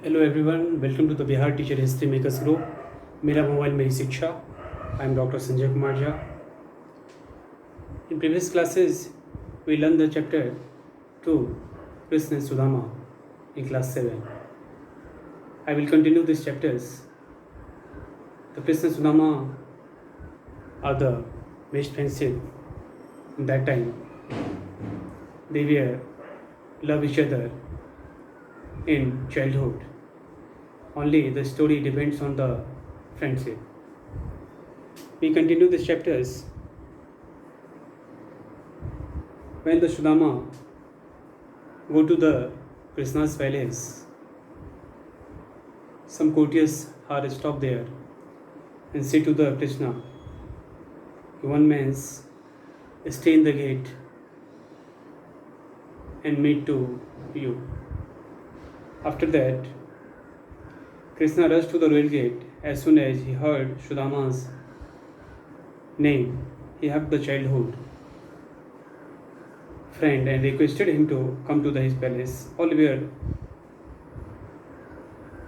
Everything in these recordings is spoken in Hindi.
Hello everyone, welcome to the Bihar teacher history makers group. मेरा मोबाइल मेरी शिक्षा। I am doctor Sanjay Kumar Jha. In previous classes we learn the chapter 2 Krishna and Sudama in class 7. I will continue these chapters. The Krishna and Sudama are the best friendship in that time. They were love each other in childhood. Only the story depends on the friendship. We continue these chapters. When the Sudama go to the Krishna's palace, some courtiers are stopped there and say to the Krishna, one man's stay in the gate and meet to you. After that, Krishna rushed to the royal gate. As soon as he heard Sudama's name, he hugged the childhood friend and requested him to come to his palace. All were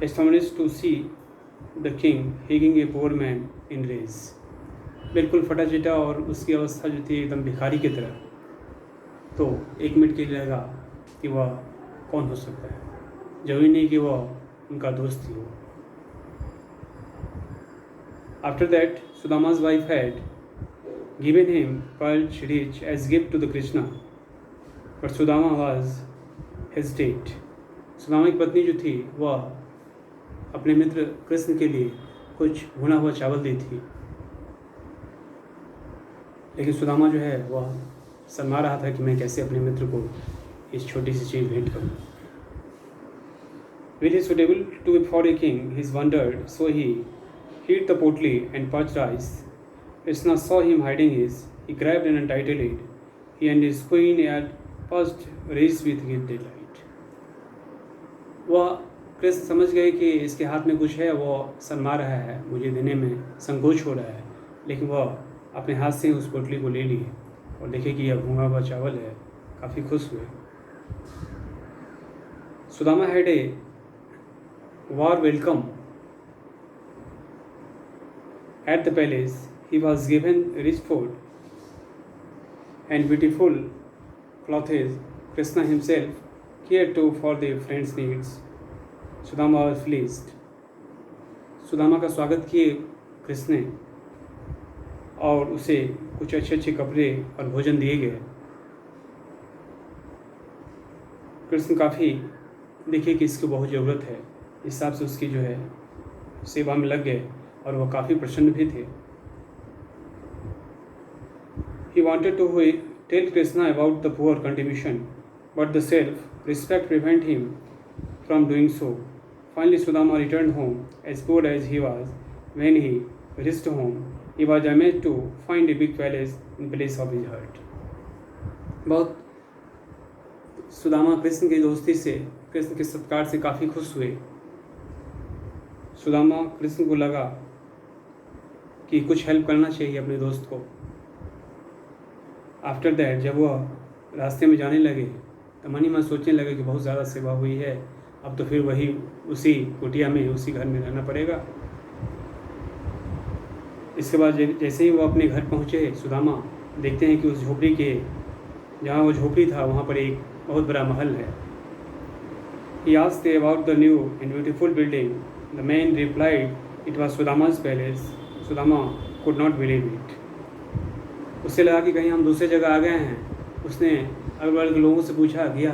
astonished to see the king hugging a poor man in race. बिल्कुल फटा चिटा और उसकी अवस्था जो थी एकदम भिखारी की तरह। तो एक मिनट के लिए लगा कि वह कौन हो सकता है, जरूरी नहीं कि वह उनका दोस्त ही हो। After that, Sudama's wife had given him pearls rich as gift to the Krishna, but Sudama was hesitant. Sudama की पत्नी जो थी वह अपने मित्र कृष्ण के लिए कुछ भुना हुआ चावल दी थी, लेकिन सुदामा जो है वह शर्मा रहा था कि मैं कैसे अपने मित्र को इस छोटी सी चीज़ भेंट करूं। Will he suitable to be for a king? He wondered, so he hid the potly and perched rice. Krishna saw him hiding his. He grabbed and untitled it. He and his queen had first raised with great delight. वह कृष्ण समझ गए कि इसके हाथ में कुछ है, वह शर्मा रहा है, मुझे देने में संकोच हो रहा है, लेकिन वह अपने हाथ से उस पोटली को ले लिए और देखे कि यह भूंगा हुआ चावल है। काफ़ी खुश हुए। Sudama had a warm welcome at the palace. He was given rich food and beautiful clothes. Krishna himself cared too for the friend's needs. Sudama was pleased. Sudama का स्वागत किए कृष्ण ने और उसे कुछ अच्छे अच्छे कपड़े और भोजन दिए गए। कृष्ण काफ़ी देखे कि इसकी बहुत ज़रूरत है, इस हिसाब से उसकी जो है सेवा में लग गए और वह काफ़ी प्रसन्न भी थे। He wanted to tell Krishna about the poor contribution, but the self-respect prevented him from doing so. Finally, Sudama returned home as poor as he was. When he reached home, he was amazed to find a big palace in place of his hut. बहुत सुदामा कृष्ण की दोस्ती से, कृष्ण के सत्कार से काफ़ी खुश हुए। सुदामा कृष्ण को लगा कि कुछ हेल्प करना चाहिए अपने दोस्त को। आफ्टर दैट, जब वह रास्ते में जाने लगे तो मन ही मन सोचने लगे कि बहुत ज़्यादा सेवा हुई है, अब तो फिर वही उसी कुटिया में, उसी घर में रहना पड़ेगा। इसके बाद जैसे ही वो अपने घर पहुँचे, सुदामा देखते हैं कि उस झोपड़ी के, जहाँ वो झोपड़ी था, वहाँ पर एक बहुत बड़ा महल है। He asked about the new and beautiful building. The man replied, it was Sudama's palace. Sudama could not believe it. उससे लगा कि कहीं हम दूसरी जगह आ गए हैं। उसने अगल बगल के लोगों से पूछा गया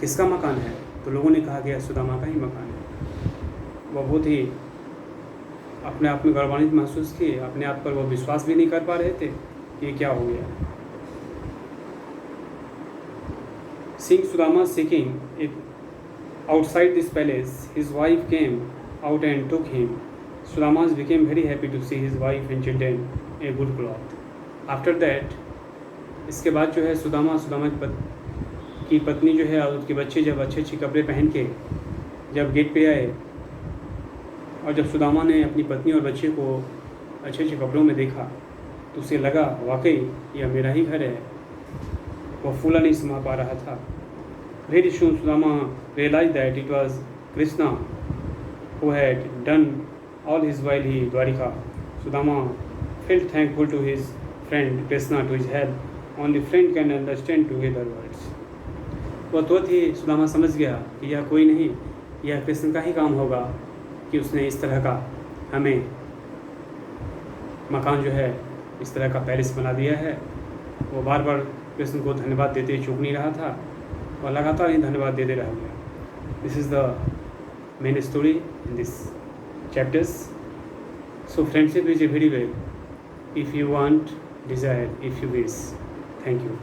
किसका मकान है, तो लोगों ने कहा गया सुदामा का ही मकान है। वह बहुत ही अपने आप में गौरवान्वित महसूस किए, अपने आप पर वो विश्वास भी नहीं कर पा रहे थे कि ये क्या हो गया। Seeing Sudama seeking it outside this palace, his wife came out and took him. Sudama became very happy to see his wife and children a good cloth. After that, इसके बाद जो है सुदामा की पत्नी जो है और उसके बच्चे जब अच्छे अच्छे कपड़े पहन के जब गेट पे आए, और जब सुदामा ने अपनी पत्नी और बच्चे को अच्छे अच्छे कपड़ों में देखा तो उसे लगा वाकई यह मेरा ही घर है। वह फूला नहीं समा पा रहा था। Very soon Sudama realized that it was Krishna, who had done all his while he Dwarika. Sudama felt thankful to his friend Krishna to his help. Only friend can understand together words. वह तुरंत ही सुदामा समझ गया कि यह कोई नहीं, यह कृष्ण का ही काम होगा कि उसने इस तरह का हमें मकान जो है इस तरह का पैलेस बना दिया है। वो बार बार कृष्ण को धन्यवाद देते चूक नहीं रहा था और लगातार ही धन्यवाद देते रह गया। This is the main story in this chapters. So friendship is a very well if you want, desire, if you wish. Thank you.